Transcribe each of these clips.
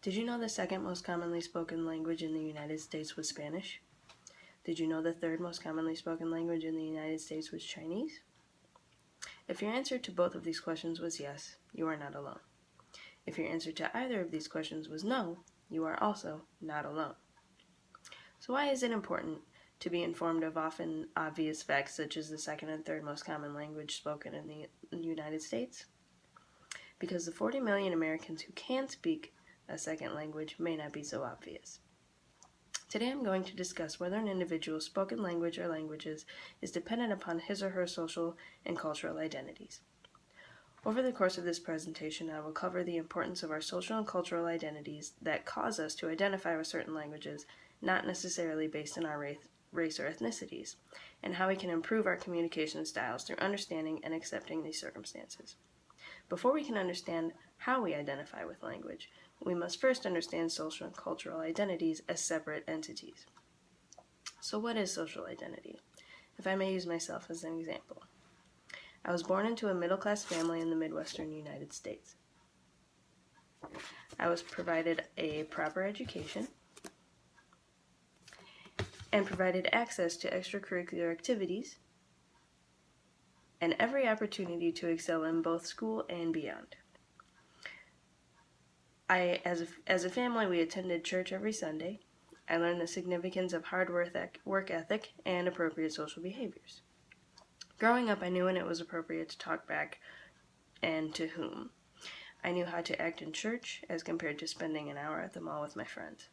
Did you know the second most commonly spoken language in the United States was Spanish? Did you know the third most commonly spoken language in the United States was Chinese? If your answer to both of these questions was yes, you are not alone. If your answer to either of these questions was no, you are also not alone. So why is it important to be informed of often obvious facts such as the second and third most common language spoken in the United States? Because the 40 million Americans who can speak a second language may not be so obvious. Today I'm going to discuss whether an individual's spoken language or languages is dependent upon his or her social and cultural identities. Over the course of this presentation, I will cover the importance of our social and cultural identities that cause us to identify with certain languages, not necessarily based on our race or ethnicities, and how we can improve our communication styles through understanding and accepting these circumstances. Before we can understand how we identify with language, we must first understand social and cultural identities as separate entities. So what is social identity? If I may use myself as an example. I was born into a middle-class family in the Midwestern United States. I was provided a proper education and provided access to extracurricular activities and every opportunity to excel in both school and beyond. As a family, we attended church every Sunday. I learned the significance of hard work ethic and appropriate social behaviors. Growing up, I knew when it was appropriate to talk back and to whom. I knew how to act in church as compared to spending an hour at the mall with my friends.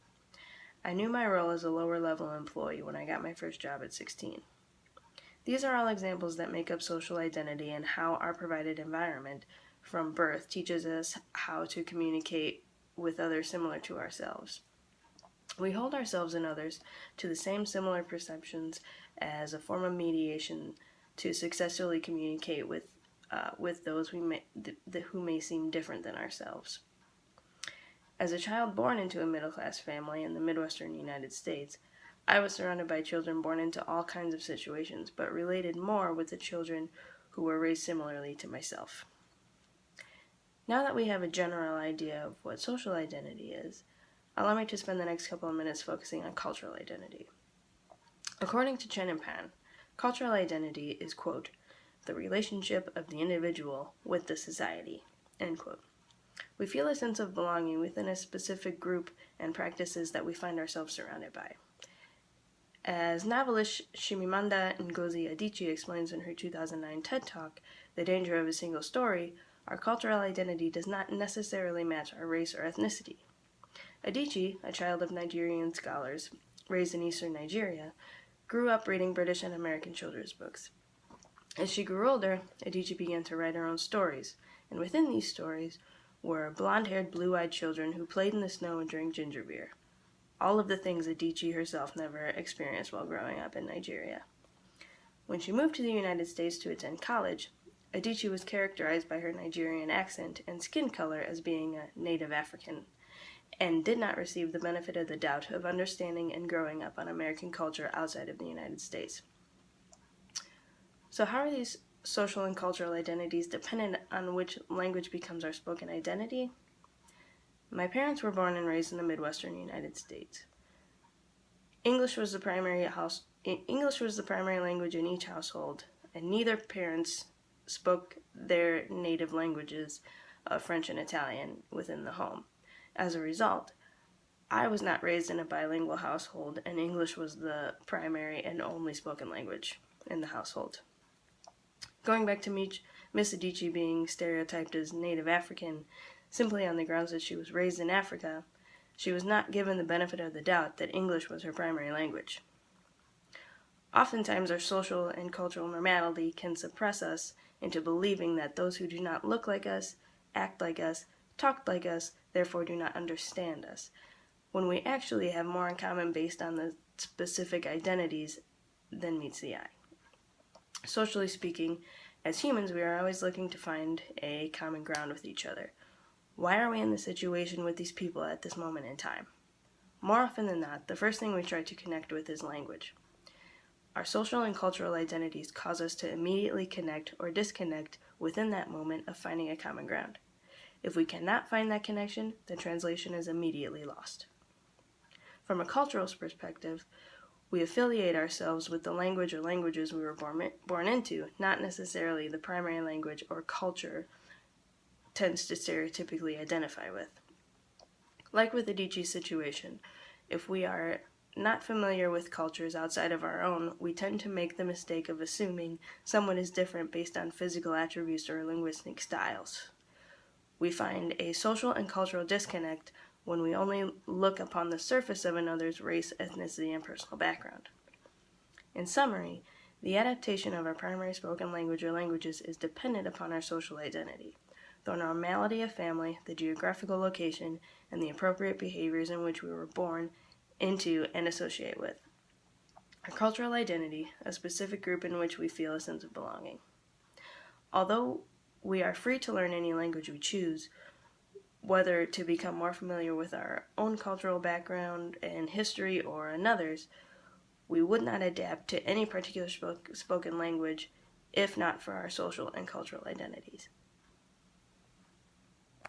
I knew my role as a lower-level employee when I got my first job at 16. These are all examples that make up social identity and how our provided environment from birth teaches us how to communicate with others similar to ourselves. We hold ourselves and others to the same similar perceptions as a form of mediation to successfully communicate with those who may seem different than ourselves. As a child born into a middle-class family in the Midwestern United States, I was surrounded by children born into all kinds of situations, but related more with the children who were raised similarly to myself. Now that we have a general idea of what social identity is, allow me to spend the next couple of minutes focusing on cultural identity. According to Chen and Pan, cultural identity is, quote, the relationship of the individual with the society, end quote. We feel a sense of belonging within a specific group and practices that we find ourselves surrounded by. As novelist Chimamanda Ngozi Adichie explains in her 2009 TED Talk, The Danger of a Single Story, our cultural identity does not necessarily match our race or ethnicity. Adichie, a child of Nigerian scholars raised in eastern Nigeria, grew up reading British and American children's books. As she grew older, Adichie began to write her own stories, and within these stories were blonde-haired, blue-eyed children who played in the snow and drank ginger beer. All of the things Adichie herself never experienced while growing up in Nigeria. When she moved to the United States to attend college, Adichie was characterized by her Nigerian accent and skin color as being a native African, and did not receive the benefit of the doubt of understanding and growing up on American culture outside of the United States. So how are these social and cultural identities dependent on which language becomes our spoken identity? My parents were born and raised in the Midwestern United States. English was the primary language in each household, and neither parents spoke their native languages of French and Italian within the home. As a result, I was not raised in a bilingual household, and English was the primary and only spoken language in the household. Going back to Miss Adichie being stereotyped as native African simply on the grounds that she was raised in Africa, she was not given the benefit of the doubt that English was her primary language. Oftentimes, our social and cultural normality can suppress us into believing that those who do not look like us, act like us, talk like us, therefore do not understand us, when we actually have more in common based on the specific identities than meets the eye. Socially speaking, as humans, we are always looking to find a common ground with each other. Why are we in this situation with these people at this moment in time? More often than not, the first thing we try to connect with is language. Our social and cultural identities cause us to immediately connect or disconnect within that moment of finding a common ground. If we cannot find that connection, then translation is immediately lost. From a cultural perspective, we affiliate ourselves with the language or languages we were born into, not necessarily the primary language or culture tends to stereotypically identify with. Like with the Adichie situation, if we are not familiar with cultures outside of our own, we tend to make the mistake of assuming someone is different based on physical attributes or linguistic styles. We find a social and cultural disconnect when we only look upon the surface of another's race, ethnicity, and personal background. In summary, the adaptation of our primary spoken language or languages is dependent upon our social identity, the normality of family, the geographical location, and the appropriate behaviors in which we were born into and associate with. Our cultural identity, a specific group in which we feel a sense of belonging. Although we are free to learn any language we choose, whether to become more familiar with our own cultural background and history or another's, we would not adapt to any particular spoken language if not for our social and cultural identities.